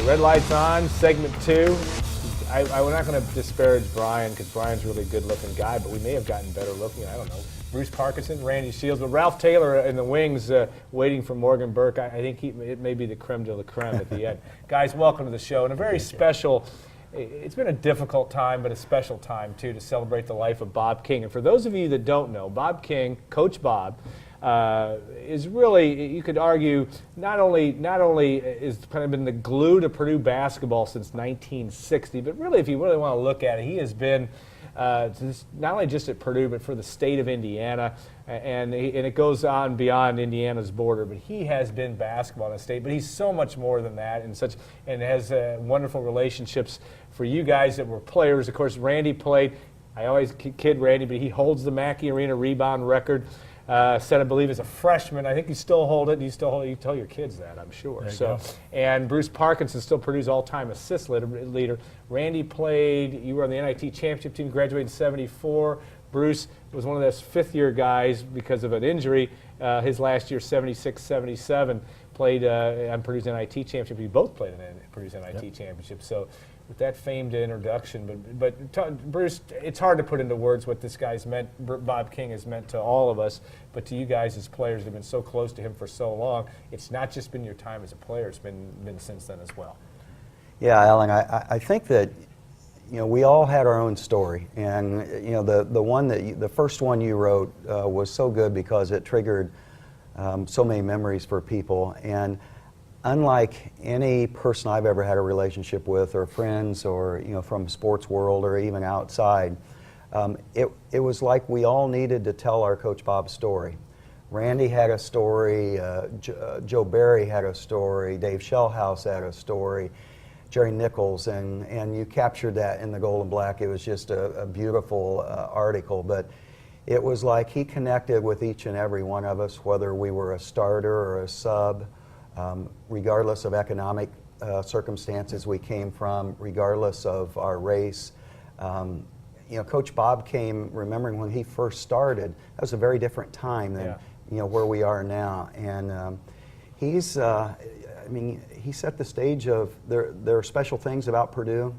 Red Light's on, segment 2. We're not going to disparage Brian because Brian's a really good-looking guy, but we may have gotten better looking. I don't know. Bruce Parkinson, Randy Shields, but Ralph Taylor in the wings waiting for Morgan Burke. I think it may be the creme de la creme at the end. Guys, welcome to the show. And a very special, it's been a difficult time, but a special time, too, to celebrate the life of Bob King. And for those of you that don't know, Bob King, Coach Bob, is really, you could argue, not only is kind of been the glue to Purdue basketball since 1960, but really, if you really want to look at it, he has been not only just at Purdue, but for the state of Indiana, and it goes on beyond Indiana's border. But he has been basketball in the state, but he's so much more than that, and has wonderful relationships for you guys that were players. Of course, Randy played. I always kid Randy, but he holds the Mackey Arena rebound record. Said, I believe, as a freshman. I think you still hold it. You tell your kids that, I'm sure. And Bruce Parkinson still Purdue's all-time assist leader. Randy played. You were on the NIT championship team. Graduated in '74. Bruce was one of those fifth-year guys because of an injury. His last year, '76-'77, played on Purdue's NIT championship. We both played in Purdue's NIT championship. So, with that famed introduction, but Bruce, it's hard to put into words what this guy's meant, Bob King has meant to all of us, but to you guys as players that have been so close to him for so long, it's not just been your time as a player, it's been since then as well. Yeah, Alan, I think that, we all had our own story, and, the first one you wrote was so good because it triggered so many memories for people, and unlike any person I've ever had a relationship with, or friends, or from sports world, or even outside, it was like we all needed to tell our Coach Bob story. Randy had a story, Joe Barry had a story, Dave Shellhouse had a story, Jerry Nichols, and you captured that in the Gold and Black. It was just a beautiful article, but it was like he connected with each and every one of us, whether we were a starter or a sub. Regardless of economic circumstances we came from, regardless of our race. Coach Bob came, remembering when he first started, that was a very different time than where we are now. And he set the stage of, there are special things about Purdue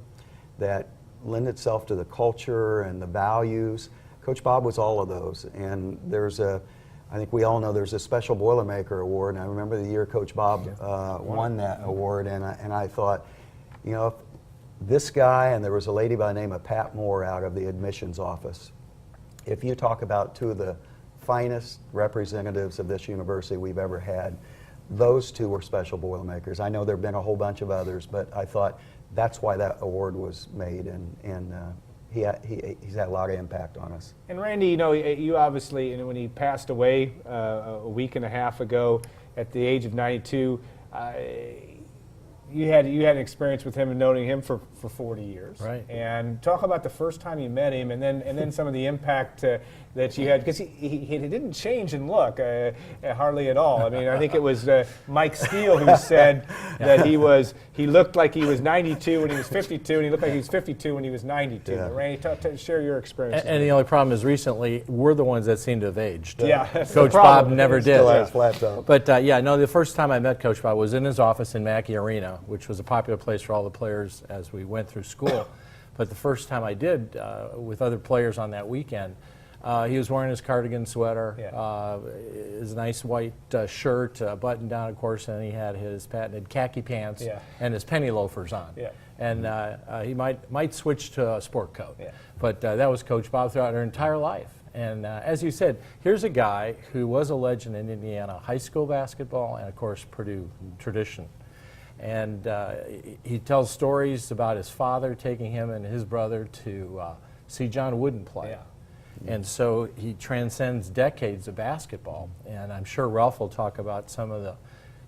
that lend itself to the culture and the values. Coach Bob was all of those, and I think we all know there's a special Boilermaker Award, and I remember the year Coach Bob won that award, and I thought, if this guy, and there was a lady by the name of Pat Moore out of the admissions office, if you talk about two of the finest representatives of this university we've ever had, those two were special Boilermakers. I know there have been a whole bunch of others, but I thought that's why that award was made, and he's had a lot of impact on us. And Randy, you obviously, when he passed away a week and a half ago at the age of 92, you had an experience with him and knowing him for 40 years. Right. And talk about the first time you met him, and then some of the impact that you had, because he didn't change in look hardly at all. I mean, I think it was Mike Steele who said that he looked like he was 92 when he was 52, and he looked like he was 52 when he was 92. Yeah. Randy, share your experience. And the only problem is recently we're the ones that seem to have aged. Yeah, Coach Bob never did. Still has flat top. But the first time I met Coach Bob was in his office in Mackey Arena, which was a popular place for all the players as we went through school. But the first time I did with other players on that weekend, he was wearing his cardigan sweater, his nice white shirt, buttoned down, of course, and he had his patented khaki pants and his penny loafers on. Yeah. And he might switch to a sport coat. Yeah. But that was Coach Bob throughout our entire life. And as you said, here's a guy who was a legend in Indiana high school basketball and, of course, Purdue tradition. And he tells stories about his father taking him and his brother to see John Wooden play. Yeah. And so he transcends decades of basketball. And I'm sure Ralph will talk about some of the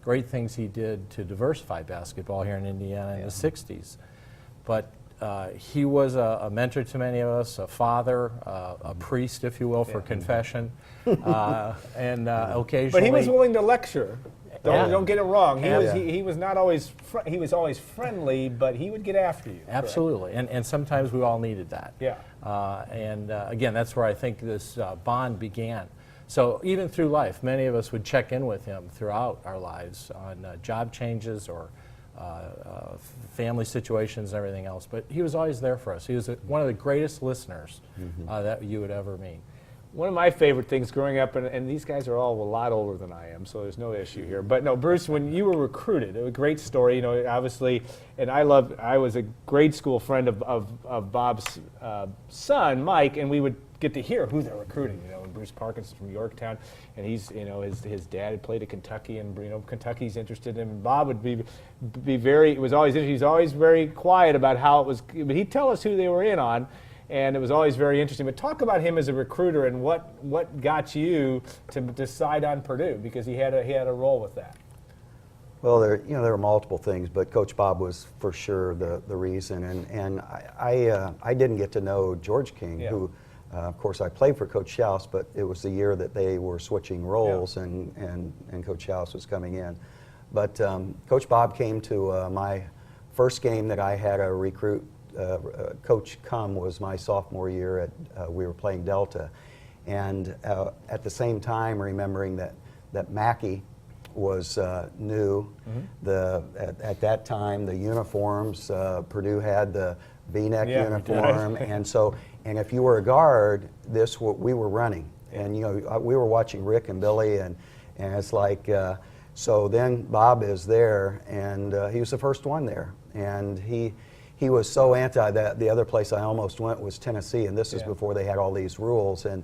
great things he did to diversify basketball here in Indiana in the 60s. But he was a mentor to many of us, a father, a priest, if you will, for confession, and occasionally. But he was willing to lecture. Don't get it wrong. He was not always he was always friendly, but he would get after you. Absolutely, and sometimes we all needed that. Yeah. Again, that's where I think this bond began. So even through life, many of us would check in with him throughout our lives on job changes or family situations and everything else. But he was always there for us. He was one of the greatest listeners that you would ever meet. One of my favorite things growing up, and these guys are all a lot older than I am, so there's no issue here. But no, Bruce, when you were recruited, it was a great story, obviously, and I was a grade school friend of Bob's son, Mike, and we would get to hear who they're recruiting, and Bruce Parkinson from Yorktown, and he's, his dad had played at Kentucky, and, Kentucky's interested in him, and Bob would be very, it was always, he's always very quiet about how it was, but he'd tell us who they were in on. And it was always very interesting. But talk about him as a recruiter and what got you to decide on Purdue, because he had a role with that. Well, there were multiple things, but Coach Bob was for sure the reason. And I didn't get to know George King, who, of course, I played for Coach Schaus, but it was the year that they were switching roles, and Coach Schaus was coming in. But Coach Bob came to my first game that I had a recruit. Coach Cum was my sophomore year at we were playing Delta, and at the same time remembering that Mackey was new. At that time the uniforms, Purdue had the V-neck uniform, and if you were a guard, this what we were running, and we were watching Rick and Billy, and it's like so then Bob is there, and he was the first one there, and he was so anti that. The other place I almost went was Tennessee, and this is before they had all these rules. And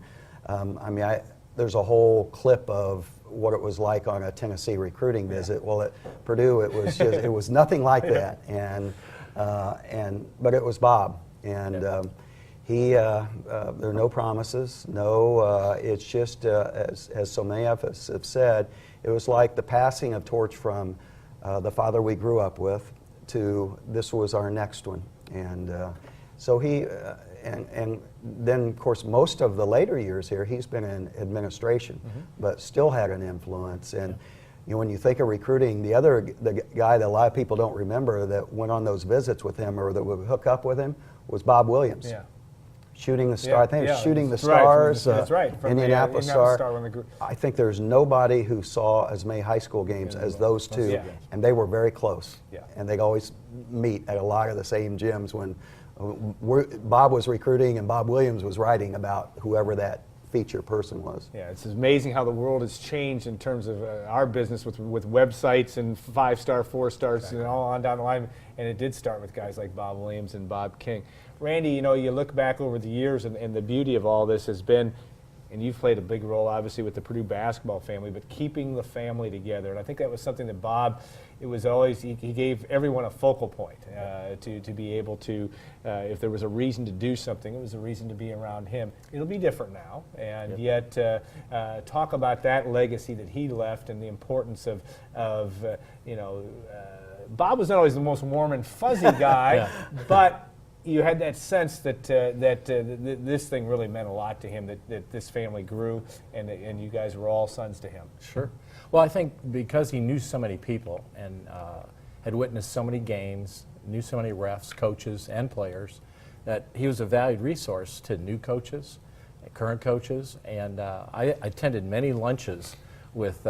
there's a whole clip of what it was like on a Tennessee recruiting visit. Well, at Purdue, it was just, it was nothing like that. But it was Bob, and there are no promises. No, it's just as so many of us have said, it was like the passing of torch from the father we grew up with to this was our next one, and so he and then of course most of the later years here he's been in administration, but still had an influence. And when you think of recruiting, the guy that a lot of people don't remember that went on those visits with him or that would hook up with him was Bob Williams. Yeah. Shooting the Star. I think it was Shooting the Stars. That's right. From Indianapolis the Star. I think there's nobody who saw as many high school games as those two, and they were very close. Yeah. And they'd always meet at a lot of the same gyms when Bob was recruiting and Bob Williams was writing about whoever that feature person was. Yeah, it's amazing how the world has changed in terms of our business with websites and 5-star, 4-stars, and all on down the line. And it did start with guys like Bob Williams and Bob King. Randy, you look back over the years, and the beauty of all this has been, and you've played a big role, obviously, with the Purdue basketball family, but keeping the family together. And I think that was something that Bob, it was always, he gave everyone a focal point to be able to, if there was a reason to do something, it was a reason to be around him. It'll be different now, and yet talk about that legacy that he left and the importance of Bob was not always the most warm and fuzzy guy, but you had that sense that this thing really meant a lot to him, that this family grew, and you guys were all sons to him. Sure. Well, I think because he knew so many people and had witnessed so many games, knew so many refs, coaches, and players, that he was a valued resource to new coaches, current coaches, and I attended many lunches with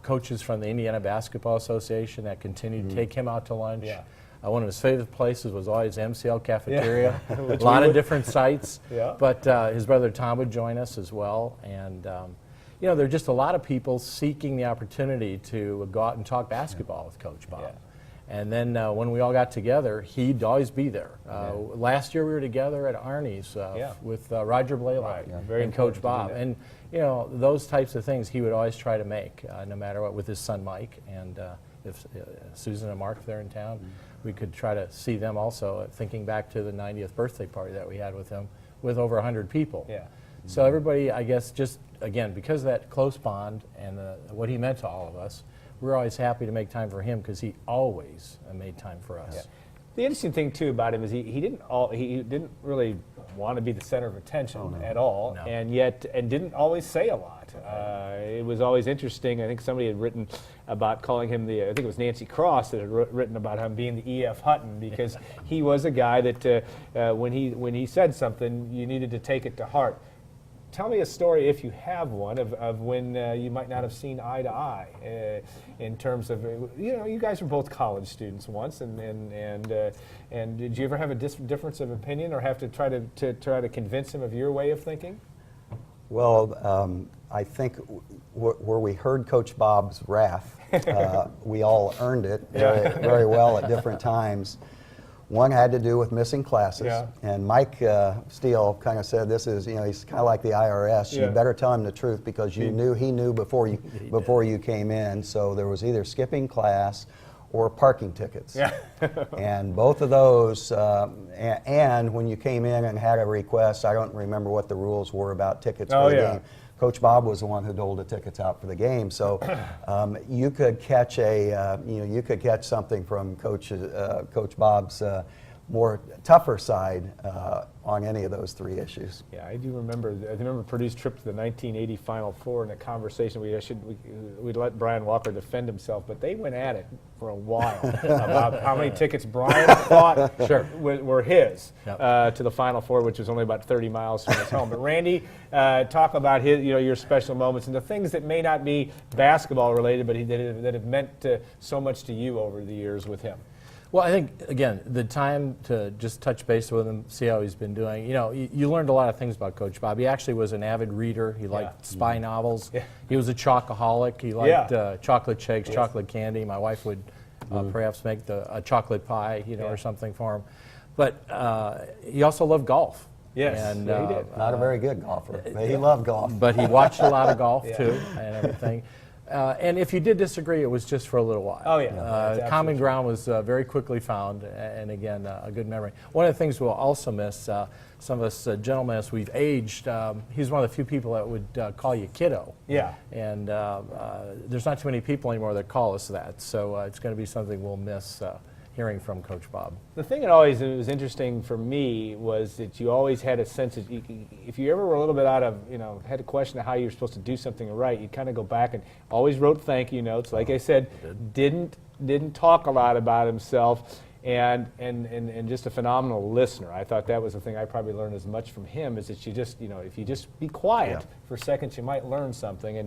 coaches from the Indiana Basketball Association that continued to take him out to lunch. Yeah. One of his favorite places was always MCL Cafeteria. A lot of different sites. But his brother Tom would join us as well. And, there are just a lot of people seeking the opportunity to go out and talk basketball with Coach Bob. And then when we all got together, he'd always be there. Last year we were together at Arnie's with Roger Blaylock and Coach Bob. And, those types of things he would always try to make, no matter what, with his son Mike. And if Susan and Mark there in town, we could try to see them also, thinking back to the 90th birthday party that we had with him with over 100 people. So everybody, I guess, just, again, because of that close bond and what he meant to all of us, we're always happy to make time for him because he always made time for us. The interesting thing, too, about him is he didn't really want to be the center of attention at all, and didn't always say a lot. It was always interesting. I think somebody had written about calling him I think it was Nancy Cross that had written about him being the E.F. Hutton, because he was a guy that when he said something, you needed to take it to heart. tell me a story, if you have one, of when you might not have seen eye to eye in terms of, you guys were both college students once, and did you ever have a difference of opinion or have to try to convince him of your way of thinking? Well, I think where we heard Coach Bob's wrath, we all earned it very well at different times. One had to do with missing classes, and Mike Steele kind of said, "This is, he's kind of like the IRS. You better tell him the truth because he knew before you came in." So there was either skipping class or parking tickets. Yeah. And both of those, and when you came in and had a request, I don't remember what the rules were about tickets for the game. Coach Bob was the one who doled the tickets out for the game, so you could catch you could catch something from Coach Bob's more tougher side on any of those three issues. Yeah, I do remember. I remember Purdue's trip to the 1980 Final Four, and a conversation we'd let Brian Walker defend himself, but they went at it for a while about how many tickets Brian thought were his to the Final Four, which was only about 30 miles from his home. But Randy, talk about your special moments and the things that may not be basketball related, but that have meant so much to you over the years with him. Well, I think, again, the time to just touch base with him, see how he's been doing. You learned a lot of things about Coach Bob. He actually was an avid reader. He liked spy novels. Yeah. He was a chocoholic. He liked chocolate shakes, chocolate candy. My wife would perhaps make a chocolate pie, or something for him. But he also loved golf. Yes, and, he did. Not a very good golfer, but he loved golf. But he watched a lot of golf, too, and everything. And if you did disagree, it was just for a little while. Oh, yeah. Common ground was very quickly found, and again, a good memory. One of the things we'll also miss, some of us gentlemen, as we've aged, he's one of the few people that would call you kiddo. Yeah. And there's not too many people anymore that call us that, so it's going to be something we'll miss hearing from Coach Bob. The thing that always was interesting for me was that you always had a sense that if you ever were a little bit out of, had a question of how you were supposed to do something right, you'd kind of go back and always wrote thank you notes. Like I said, didn't talk a lot about himself, and just a phenomenal listener. I thought that was the thing I probably learned as much from him, is that you just, if you just be quiet for seconds, you might learn something,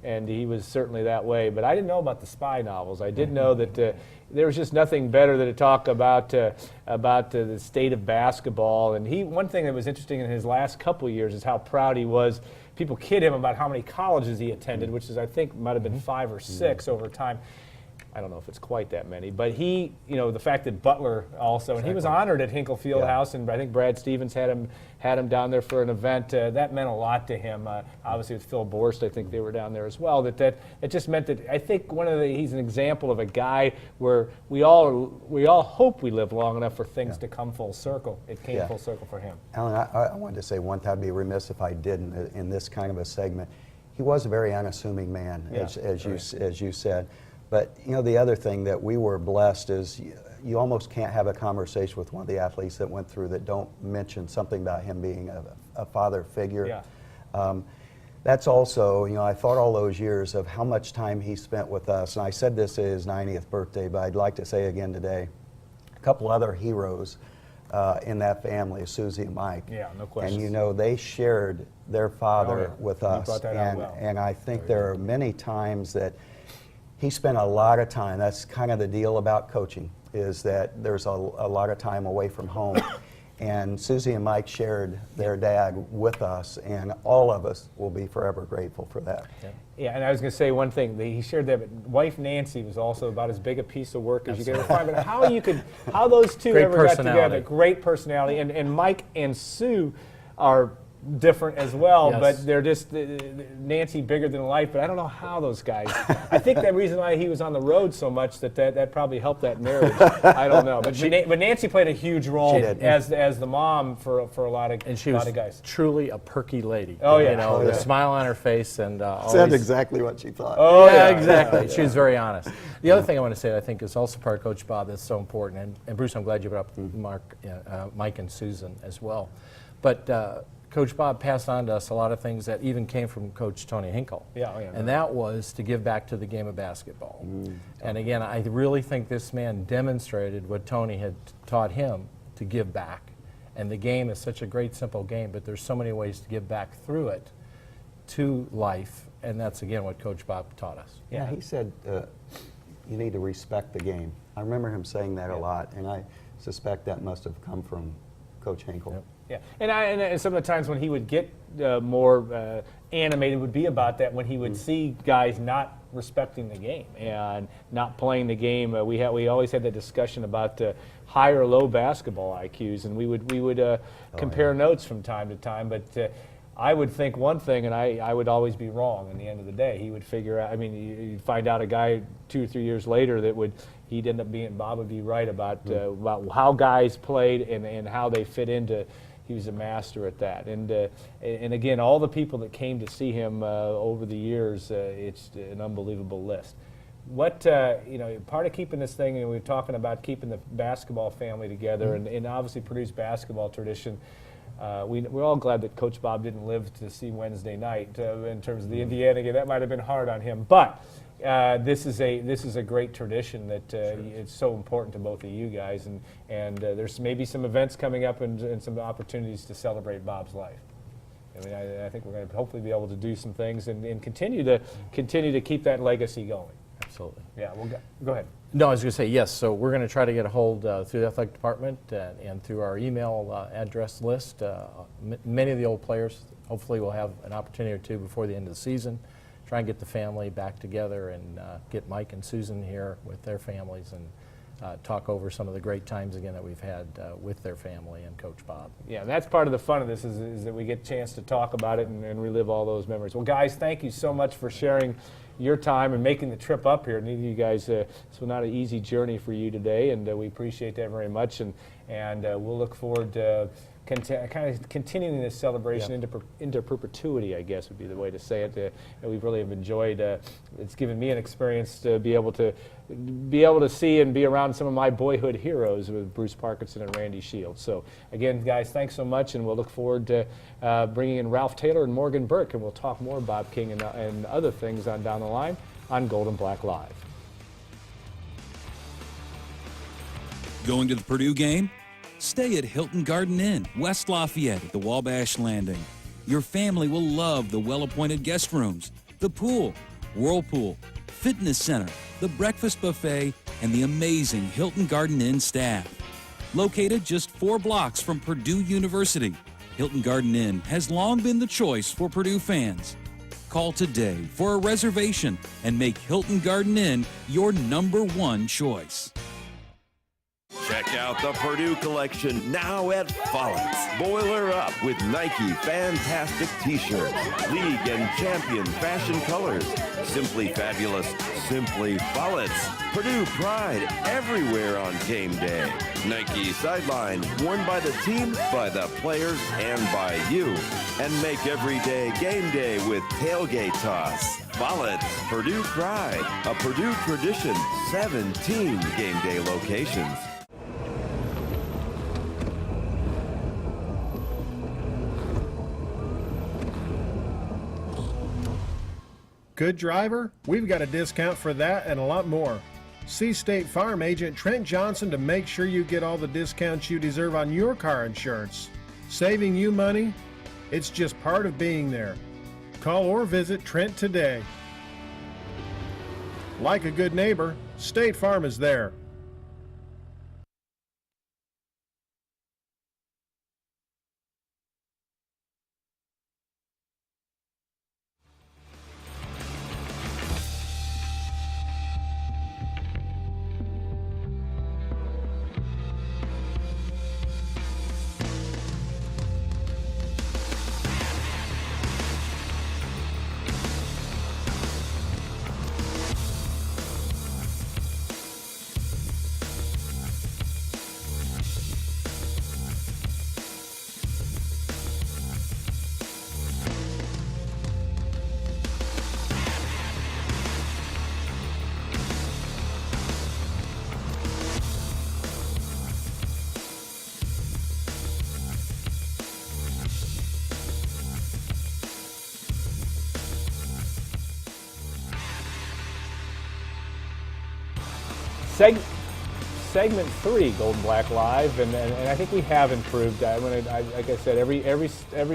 and he was certainly that way. But I didn't know about the spy novels. I did know that there was just nothing better than to talk about the state of basketball. And one thing that was interesting in his last couple of years is how proud he was. People kid him about how many colleges he attended, which is, I think, might have been 5 or 6 over time. I don't know if it's quite that many, but he, the fact that Butler also, and he was honored at Hinkle Fieldhouse, and I think Brad Stevens had him down there for an event. That meant a lot to him. Obviously, with Phil Borst, I think they were down there as well. That it just meant that I think he's an example of a guy where we all hope we live long enough for things to come full circle. It came full circle for him. Alan, I wanted to say one thing. I'd be remiss if I didn't in this kind of a segment. He was a very unassuming man, as you said. But the other thing that we were blessed is you almost can't have a conversation with one of the athletes that went through that don't mention something about him being a father figure. Yeah. That's also, I thought all those years of how much time he spent with us, and I said this at his 90th birthday, but I'd like to say again today, a couple other heroes in that family, Susie and Mike. Yeah, no question. And they shared their father with us. You brought that out well. And I think there are many times that he spent a lot of time. That's kind of the deal about coaching, is that there's a lot of time away from home. And Susie and Mike shared their dad with us, and all of us will be forever grateful for that. Yeah, and I was going to say one thing. He shared that, but wife Nancy was also about as big a piece of work as you could ever find. But how those two ever got together? Great personality. And Mike and Sue are different as well, but they're just Nancy bigger than life. But I don't know how those guys. I think the reason why he was on the road so much that probably helped that marriage. I don't know, but Nancy played a huge role as the mom for a lot of guys. And she was truly a perky lady. Oh yeah, the smile on her face and said exactly what she thought. Oh yeah, exactly. She was very honest. The other thing I want to say, I think, is also part of Coach Bob that's so important. And Bruce, I'm glad you brought up Mike and Susan as well, but. Coach Bob passed on to us a lot of things that even came from Coach Tony Hinkle. And that was to give back to the game of basketball. And again, I really think this man demonstrated what Tony had taught him to give back. And the game is such a great, simple game, but there's so many ways to give back through it to life, and that's, again, what Coach Bob taught us. Yeah, he said you need to respect the game. I remember him saying that a lot, and I suspect that must have come from Coach Hinkle. Yep. Yeah, and some of the times when he would get more animated would be about that, when he would see guys not respecting the game and not playing the game. We always had that discussion about high or low basketball IQs, and we would compare notes from time to time. But I would think one thing, and I would always be wrong. In the end of the day, he would figure out. I mean, you'd find out a guy 2 or 3 years later he'd end up being, Bob would be right about how guys played and how they fit into. He was a master at that, and again, all the people that came to see him over the years, it's an unbelievable list. What part of keeping this thing, and we were talking about keeping the basketball family together, and obviously Purdue's basketball tradition. We're all glad that Coach Bob didn't live to see Wednesday night in terms of the Indiana game. That might have been hard on him, but. This is a great tradition that it's so important to both of you guys, and there's maybe some events coming up and some opportunities to celebrate Bob's life. I mean, I think we're going to hopefully be able to do some things and continue to keep that legacy going. Absolutely. Yeah, well, go ahead. No, I was going to say yes. So we're going to try to get a hold through the athletic department and through our email address list. Many of the old players, hopefully, will have an opportunity or two before the end of the season. Try and get the family back together and get Mike and Susan here with their families and talk over some of the great times again that we've had with their family and Coach Bob. Yeah, that's part of the fun of this is that we get a chance to talk about it and relive all those memories. Well, guys, thank you so much for sharing your time and making the trip up here. Neither of you guys, it's not an easy journey for you today, and we appreciate that very much, and we'll look forward to kind of continuing this celebration into perpetuity, I guess would be the way to say it. And we really have enjoyed. It's given me an experience to be able to see and be around some of my boyhood heroes with Bruce Parkinson and Randy Shields. So again, guys, thanks so much, and we'll look forward to bringing in Ralph Taylor and Morgan Burke, and we'll talk more Bob King and other things on down the line on Gold and Black Live. Going to the Purdue game? Stay at Hilton Garden Inn, West Lafayette at the Wabash Landing. Your family will love the well-appointed guest rooms, the pool, whirlpool, fitness center, the breakfast buffet, and the amazing Hilton Garden Inn staff. Located just 4 blocks from Purdue University, Hilton Garden Inn has long been the choice for Purdue fans. Call today for a reservation and make Hilton Garden Inn your #1 choice. Check out the Purdue collection now at Follett's. Boiler up with Nike Fantastic T-shirts, League and Champion fashion colors. Simply fabulous, simply Follett's. Purdue pride everywhere on game day. Nike sideline, worn by the team, by the players, and by you. And make every day game day with tailgate toss. Follett's, Purdue pride, a Purdue tradition, 17 game day locations. Good driver? We've got a discount for that and a lot more. See State Farm agent Trent Johnson to make sure you get all the discounts you deserve on your car insurance. Saving you money? It's just part of being there. Call or visit Trent today. Like a good neighbor, State Farm is there. segment 3, Golden Black Live, and I think we have improved. Like I said, every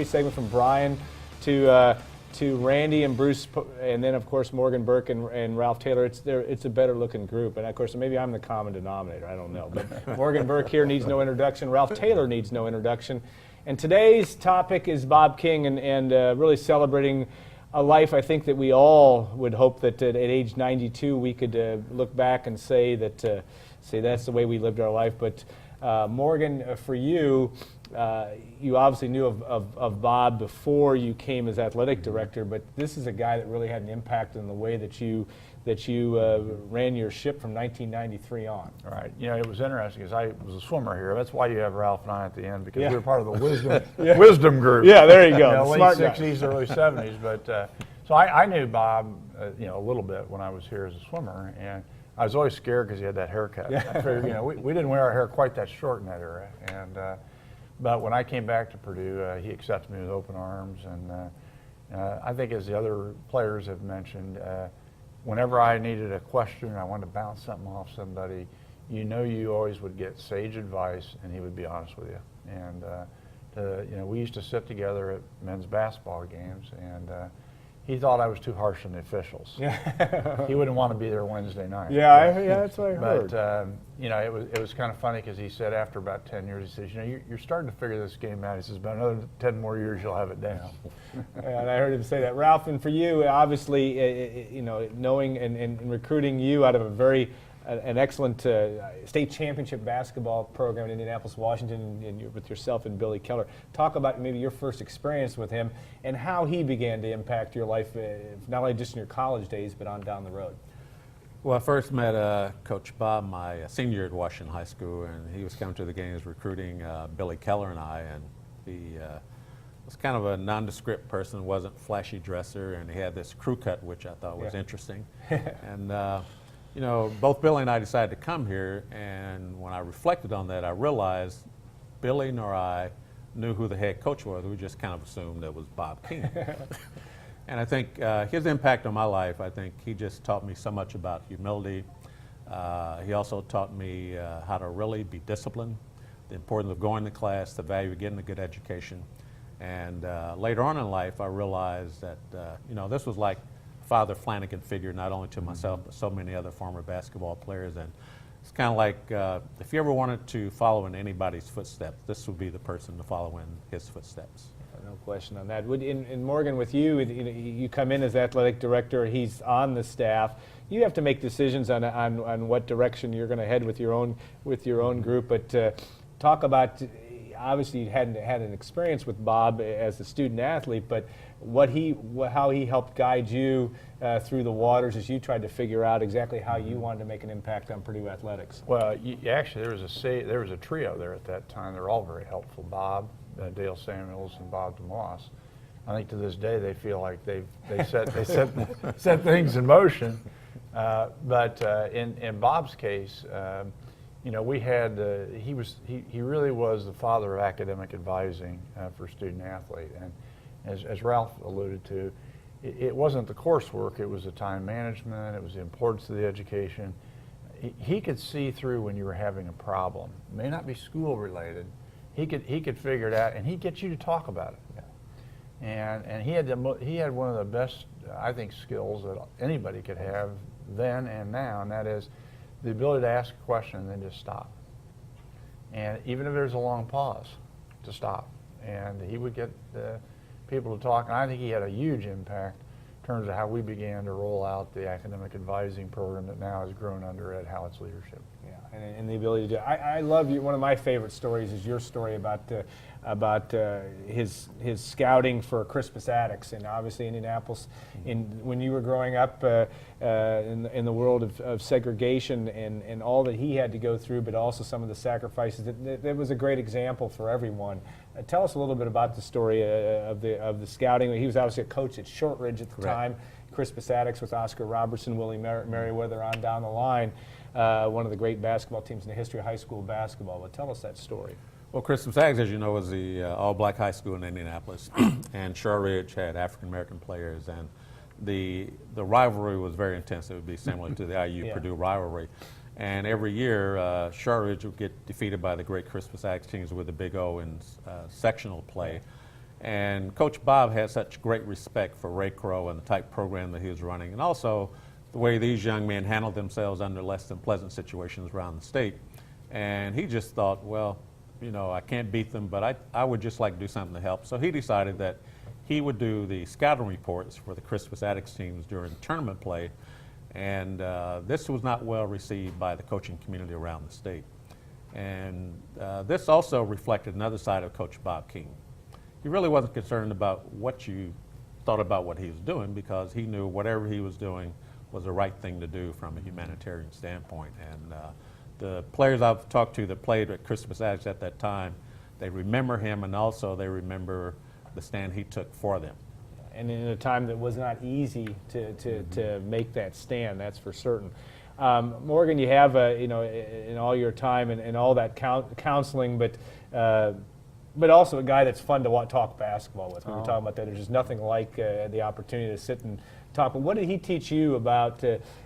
segment from Brian to Randy and Bruce, and then of course Morgan Burke and Ralph Taylor. It's a better looking group, and of course maybe I'm the common denominator. I don't know, but Morgan Burke here needs no introduction. Ralph Taylor needs no introduction. And today's topic is Bob King, and really celebrating a life I think that we all would hope that at age 92 we could look back and say that that's the way we lived our life. But Morgan, for you, you obviously knew of Bob before you came as athletic director, but this is a guy that really had an impact in the way that you ran your ship from 1993 on. Right. You know, it was interesting because I was a swimmer here. That's why you have Ralph and I at the end, because Yeah. we were part of the wisdom group. Yeah, there you go. Late Smart guy. 60s, early 70s. But so I knew Bob, a little bit when I was here as a swimmer, and I was always scared because he had that haircut. Yeah. I figured, we didn't wear our hair quite that short in that era. And but when I came back to Purdue, he accepted me with open arms, and I think, as the other players have mentioned, whenever I needed a question, I wanted to bounce something off somebody, you always would get sage advice, and he would be honest with you. And we used to sit together at men's basketball games, and he thought I was too harsh on the officials. Yeah. He wouldn't want to be there Wednesday night. Yeah, that's what I heard. But it was kind of funny because he said after about 10 years, he says, you're starting to figure this game out. He says, about another 10 more years, you'll have it down. And I heard him say that. Ralph, and for you, obviously, knowing and recruiting you out of an excellent state championship basketball program in Indianapolis, Washington, and with yourself and Billy Keller. Talk about maybe your first experience with him and how he began to impact your life, not only just in your college days, but on down the road. Well, I first met Coach Bob my senior year at Washington High School, and he was coming to the games recruiting Billy Keller and I, and he was kind of a nondescript person, wasn't a flashy dresser, and he had this crew cut, which I thought was interesting. And both Billy and I decided to come here, and when I reflected on that, I realized Billy nor I knew who the head coach was. We just kind of assumed it was Bob King. And I think his impact on my life, I think he just taught me so much about humility. He also taught me how to really be disciplined, the importance of going to class, the value of getting a good education. And later on in life, I realized that, this was like Father Flanagan figure, not only to myself, but so many other former basketball players. And it's kind of like if you ever wanted to follow in anybody's footsteps, this would be the person to follow in his footsteps. No question on that. In Morgan, with you, you come in as athletic director. He's on the staff. You have to make decisions on what direction you're going to head with your own group. But talk about, obviously you hadn't had an experience with Bob as a student athlete, but how he helped guide you through the waters as you tried to figure out exactly how you wanted to make an impact on Purdue athletics. Well, actually, there was a trio there at that time. They're all very helpful. Bob, Dale Samuels, and Bob DeMoss. I think to this day they feel like they set things in motion. But in Bob's case, we had he really was the father of academic advising for student athlete, and as Ralph alluded to, it wasn't the coursework, it was the time management, it was the importance of the education. He could see through when you were having a problem. It may not be school related. He could figure it out, and he'd get you to talk about it. Yeah. And he had one of the best, I think, skills that anybody could have then and now, and that is the ability to ask a question and then just stop. And even if there's a long pause, to stop. And he would get people to talk, and I think he had a huge impact in terms of how we began to roll out the academic advising program that now has grown under Ed Howlett's leadership. Yeah, and the ability to do. I love you. One of my favorite stories is your story about his scouting for Crispus Attucks, and obviously Indianapolis. When you were growing up in the world of segregation and all that he had to go through, but also some of the sacrifices. That was a great example for everyone. Tell us a little bit about the story of the scouting. He was obviously a coach at Shortridge at the time. Crispus Attucks with Oscar Robertson, Willie Merriweather on down the line. One of the great basketball teams in the history of high school basketball. But tell us that story. Well, Crispus Attucks, as you know, was the all-black high school in Indianapolis, and Shortridge had African-American players, and the rivalry was very intense. It would be similar to the IU-Purdue rivalry. And every year, Shortridge would get defeated by the great Crispus Attucks teams with the Big O in sectional play. And Coach Bob had such great respect for Ray Crow and the type program that he was running, and also the way these young men handled themselves under less than pleasant situations around the state. And he just thought, well, you know, I can't beat them, but I would just like to do something to help. So he decided that he would do the scouting reports for the Crispus Attucks teams during tournament play. And this was not well received by the coaching community around the state. And this also reflected another side of Coach Bob King. He really wasn't concerned about what you thought about what he was doing, because he knew whatever he was doing was the right thing to do from a humanitarian standpoint. And the players I've talked to that played at Crispus Attucks at that time, they remember him, and also they remember the stand he took for them. And in a time that was not easy to make that stand, that's for certain. Morgan, you have in all your time and all that counseling, but also a guy that's fun to talk basketball with. We were talking about that. There's just nothing like the opportunity to sit and talk. But what did he teach you about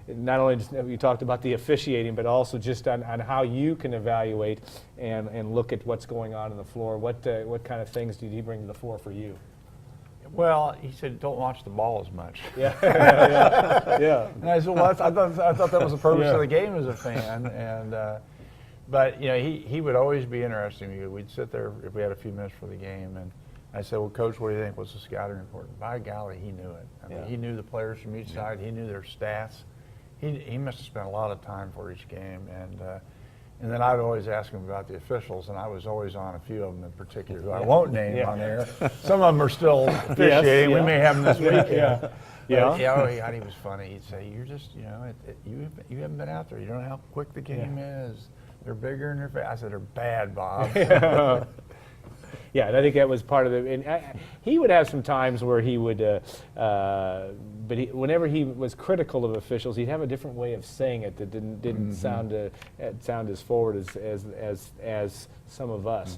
not only just, you talked about the officiating, but also just on how you can evaluate and look at what's going on the floor? What kind of things did he bring to the floor for you? Well, he said, don't watch the ball as much. Yeah, yeah. And I said, well, I thought that was the purpose of the game as a fan. And but you know, he would always be interesting. We'd sit there if we had a few minutes for the game, and I said, well, Coach, what do you think was the scouting report? By golly, he knew it. I mean, he knew the players from each side. He knew their stats. He must have spent a lot of time for each game. And then I'd always ask him about the officials, and I was always on a few of them in particular, who I won't name on air. Some of them are still officiating. We may have them this weekend. Yeah, he was funny. He'd say, "You're just, you know, you haven't been out there. You don't know how quick the game is. They're bigger and they're fast." I said, "They're bad, Bob." Yeah, and I think that was part of it. And he would have some times where he would, whenever he was critical of officials, he'd have a different way of saying it that didn't sound as forward as some of us.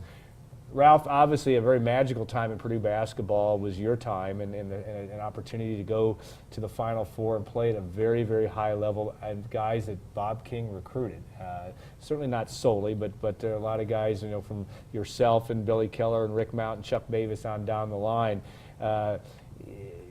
Ralph, obviously a very magical time in Purdue basketball was your time, and an opportunity to go to the Final Four and play at a very, very high level, and guys that Bob King recruited. Certainly not solely, but there are a lot of guys, you know, from yourself and Billy Keller and Rick Mount and Chuck Davis on down the line.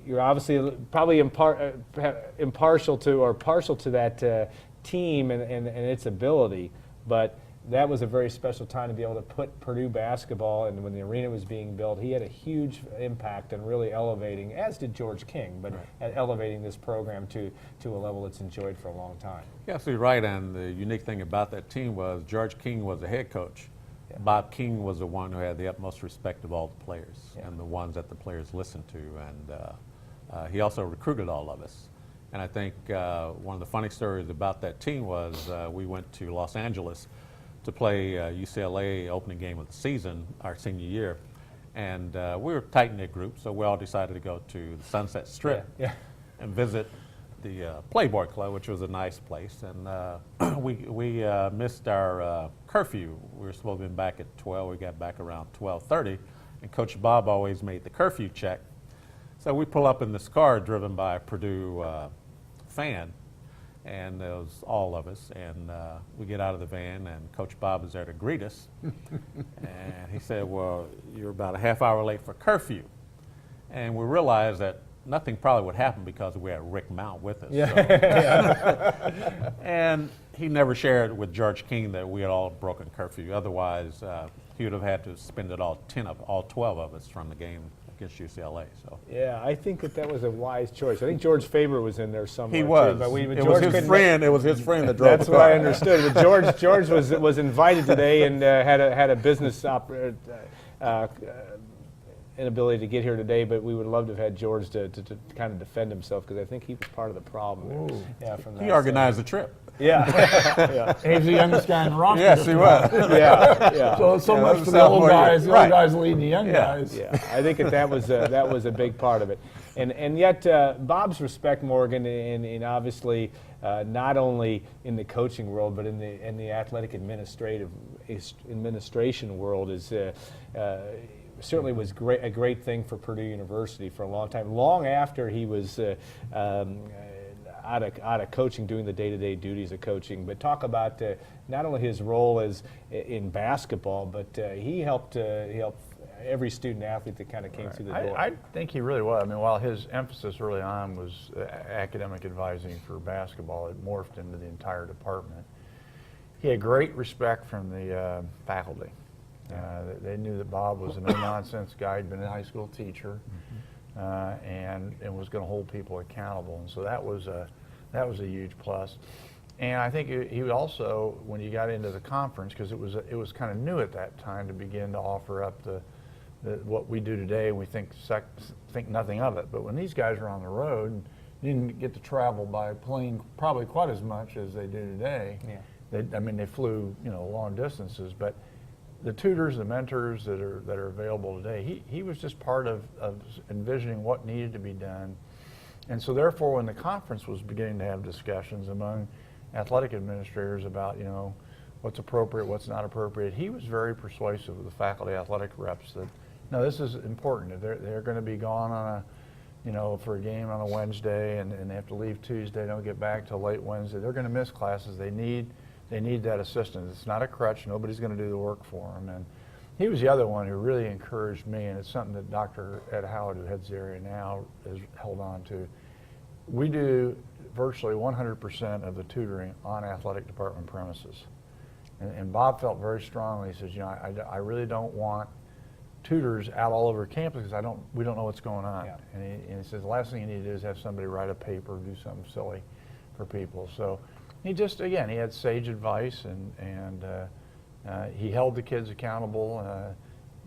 You're obviously probably impartial to or partial to that team and its ability, but that was a very special time to be able to put Purdue basketball, and when the arena was being built, he had a huge impact on really elevating, as did George King, but at elevating this program to a level it's enjoyed for a long time. Yeah, so you're right, and the unique thing about that team was George King was the head coach. Yeah. Bob King was the one who had the utmost respect of all the players and the ones that the players listened to, and he also recruited all of us. And I think one of the funny stories about that team was we went to Los Angeles to play UCLA opening game of the season, our senior year. And we were a tight-knit group, so we all decided to go to the Sunset Strip and visit the Playboy Club, which was a nice place. And we missed our curfew. We were supposed to be back at 12. We got back around 12:30, and Coach Bob always made the curfew check. So we pull up in this car driven by a Purdue fan, and it was all of us, and we get out of the van, and Coach Bob is there to greet us. And he said, well, you're about a half hour late for curfew. And we realized that nothing probably would happen because we had Rick Mount with us. So. And he never shared with George King that we had all broken curfew. Otherwise, he would have had to suspend all 12 of us from the game against UCLA. So yeah, I think that was a wise choice. I think George Faber was in there somewhere. He was. Too, but it was his friend. It was his friend that drove. That's what I understood. But George was invited today and had a business inability to get here today. But we would love to have had George to kind of defend himself, because I think he was part of the problem there. Yeah, from that he organized the trip. Yeah. He was the youngest guy in the roster. Yes, he was. Yeah. So much for the old guys. The old guys leading the young guys. Yeah, I think that was a big part of it, and yet Bob's respect, Morgan, in obviously not only in the coaching world, but in the athletic administration world is. Certainly was a great thing for Purdue University for a long time. Long after he was out of coaching, doing the day-to-day duties of coaching. But talk about not only his role as in basketball, but he helped every student athlete that kind of came through the door. I think he really was. I mean, while his emphasis early on was academic advising for basketball, it morphed into the entire department. He had great respect from the faculty. They knew that Bob was a no-nonsense guy. He'd been a high school teacher, and was going to hold people accountable. And so that was a huge plus. And I think he would also, when you got into the conference, because it was kind of new at that time to begin to offer up what we do today, and we think nothing of it. But when these guys were on the road and didn't get to travel by plane probably quite as much as they do today. Yeah. They flew long distances, but the tutors, the mentors that are available today, he was just part of envisioning what needed to be done. And so therefore, when the conference was beginning to have discussions among athletic administrators about what's appropriate, what's not appropriate, he was very persuasive with the faculty athletic reps that no, this is important. They're going to be gone on for a game on a Wednesday, and they have to leave Tuesday, don't get back till late Wednesday. They're going to miss classes. They need that assistance. It's not a crutch. Nobody's going to do the work for them. And he was the other one who really encouraged me, and it's something that Dr. Ed Howard, who heads the area now, has held on to. We do virtually 100% of the tutoring on athletic department premises. And Bob felt very strongly. He says, I really don't want tutors out all over campus because we don't know what's going on. Yeah. And he says the last thing you need to do is have somebody write a paper or do something silly for people. So he just, again, he had sage advice, and he held the kids accountable,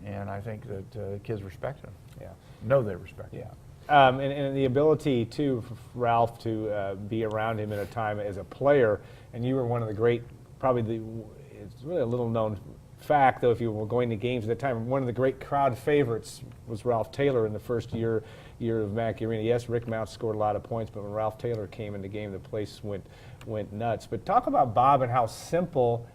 and I think that the kids respected him. Yeah. No, they respected him. And the ability too for Ralph to be around him in a time as a player, and you were one of the great, it's really a little known fact though, if you were going to games at the time, one of the great crowd favorites was Ralph Taylor in the first year of Mackey Arena. Yes, Rick Mount scored a lot of points, but when Ralph Taylor came in the game, the place went nuts. But talk about Bob and how simple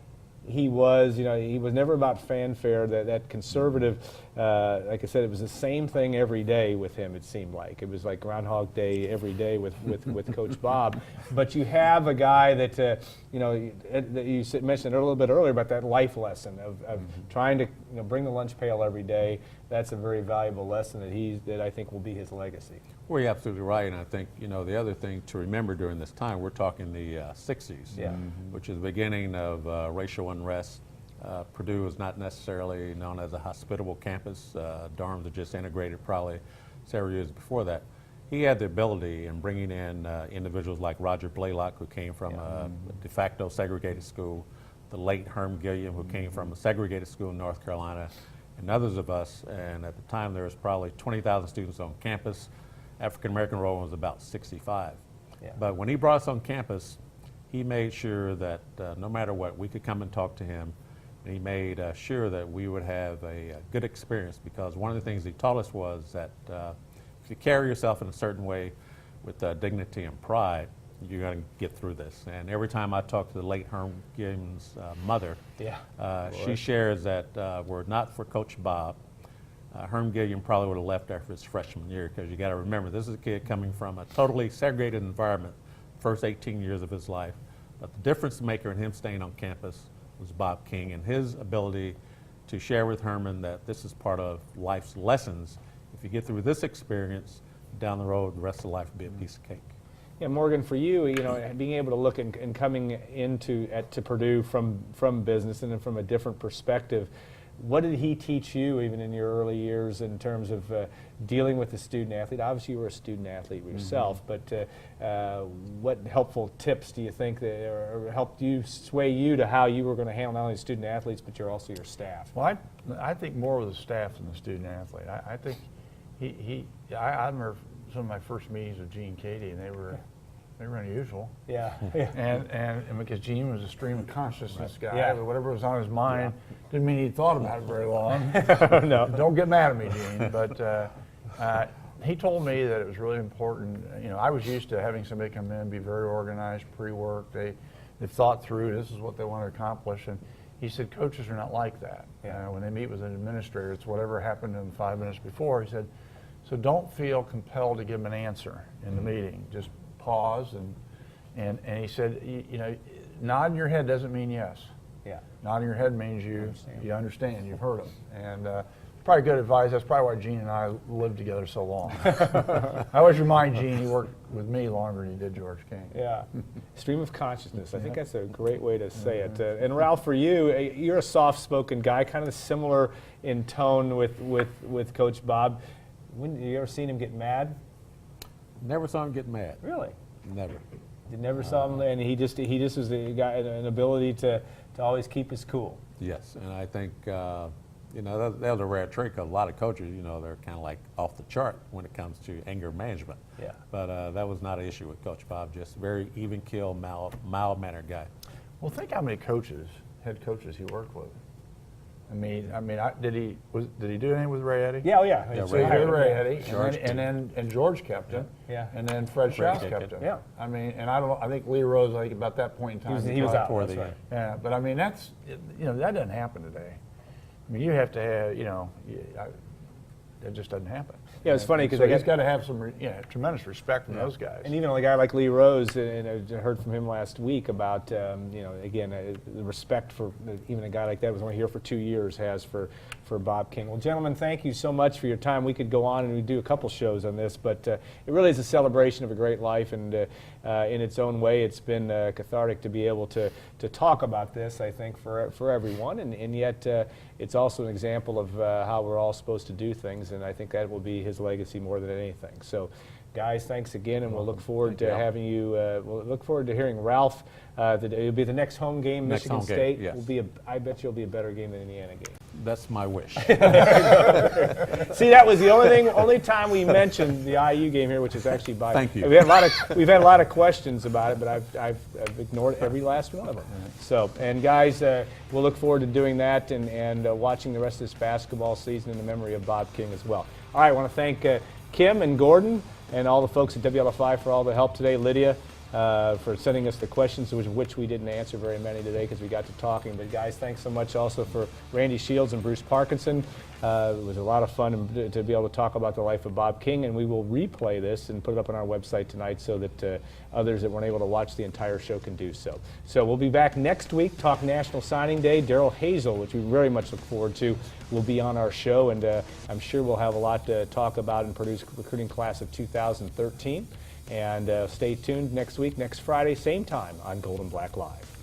he was. He was never about fanfare. That conservative, like I said, it was the same thing every day with him. It seemed like it was like Groundhog Day every day with Coach Bob. But you have a guy that that you mentioned a little bit earlier about that life lesson of trying to bring the lunch pail every day. That's a very valuable lesson that I think will be his legacy. Well, you're absolutely right, and I think the other thing to remember during this time, we're talking the 60s, which is the beginning of racial unrest. Purdue is not necessarily known as a hospitable campus. Dorms are just integrated probably several years before that. He had the ability in bringing in individuals like Roger Blaylock, who came from a de facto segregated school, the late Herm Gilliam, who came from a segregated school in North Carolina, and others of us. And at the time, there was probably 20,000 students on campus. African-American enrollment was about 65. Yeah. But when he brought us on campus, he made sure that no matter what, we could come and talk to him. And he made sure that we would have a good experience, because one of the things he taught us was that if you carry yourself in a certain way with dignity and pride, you're going to get through this. And every time I talk to the late Herm Gilliam's mother, she shares that were it not for Coach Bob, Herm Gilliam probably would have left after his freshman year, because you got to remember, this is a kid coming from a totally segregated environment, first 18 years of his life. But the difference maker in him staying on campus was Bob King, and his ability to share with Herman that this is part of life's lessons. If you get through this experience, down the road, the rest of life will be a piece of cake. Yeah, Morgan, for you, being able to look and coming to Purdue from business and then from a different perspective, what did he teach you even in your early years in terms of dealing with the student athlete? Obviously, you were a student athlete yourself, but what helpful tips do you think that helped you sway you to how you were going to handle not only student athletes, but also your staff? Well, I think more of the staff than the student athlete. I think I remember some of my first meetings with Gene Cady, and they were unusual. Yeah. And because Gene was a stream of consciousness guy, whatever was on his mind didn't mean he thought about it very long. No. Don't get mad at me, Gene. But he told me that it was really important. I was used to having somebody come in, be very organized, pre-work. They've thought through, this is what they want to accomplish. And he said, coaches are not like that. When they meet with an administrator, it's whatever happened in 5 minutes before. He said, so don't feel compelled to give them an answer in the meeting. Just pause and And he said, you know, nodding your head doesn't mean yes. Yeah. Nodding your head means you understand, you've heard them. And probably good advice. That's probably why Gene and I lived together so long. I always remind Gene he worked with me longer than he did George King. Yeah. Stream of consciousness. I think that's a great way to say it. And Ralph, for you, you're a soft-spoken guy, kind of similar in tone with Coach Bob. When you ever seen him get mad? Never saw him get mad. Really? Never. You never saw him, and he just was the guy, an ability to always keep his cool. Yes, and I think you know that was a rare trait because a lot of coaches, you know, they're kind of like off the chart when it comes to anger management. Yeah. But that was not an issue with Coach Bob. Just very even keel, mild mannered guy. Well, think how many head coaches he worked with. I mean, did he do anything with Ray Eddy? Yeah, oh yeah. Yeah, So he did Ray Eddy, George and George kept him. Yeah. And then Fred Strauss Fred kept kept him. him. Yeah. I mean, and I think Lee Rose, I think about that point in time. He was out. Before That's the right. Yeah, but I mean, that doesn't happen today. I mean, you have to have, it just doesn't happen. Yeah, it's funny because so he's got to have some, tremendous respect from those guys. And even a guy like Lee Rose, and I heard from him last week about, again, the respect for even a guy like that was only here for 2 years has for Bob King. Well, gentlemen, thank you so much for your time. We could go on and we do a couple shows on this, but it really is a celebration of a great life, and in its own way, it's been cathartic to be able to talk about this, I think, for everyone, and yet it's also an example of how we're all supposed to do things, and I think that will be his legacy more than anything. So, guys, thanks again, and we'll look forward to having you. We'll look forward to hearing Ralph. It'll be the next home game, Next Michigan home game, State. yes. I bet you'll be a better game than Indiana game. That's my wish. See, that was the only time we mentioned the IU game here, which is actually by. Thank you. We've had a lot of questions about it, but I've ignored every last one of them. So, and guys, we'll look forward to doing that and watching the rest of this basketball season in the memory of Bob King as well. All right, I want to thank Kim and Gordon and all the folks at WLFI for all the help today. Lydia, for sending us the questions, which we didn't answer very many today because we got to talking. But guys, thanks so much also for Randy Shields and Bruce Parkinson. It was a lot of fun to be able to talk about the life of Bob King, and we will replay this and put it up on our website tonight so that others that weren't able to watch the entire show can do so. So we'll be back next week, talk National Signing Day. Daryl Hazel, which we very much look forward to, will be on our show, and I'm sure we'll have a lot to talk about in Purdue's recruiting class of 2013. And stay tuned next week, next Friday, same time on Gold and Black Live.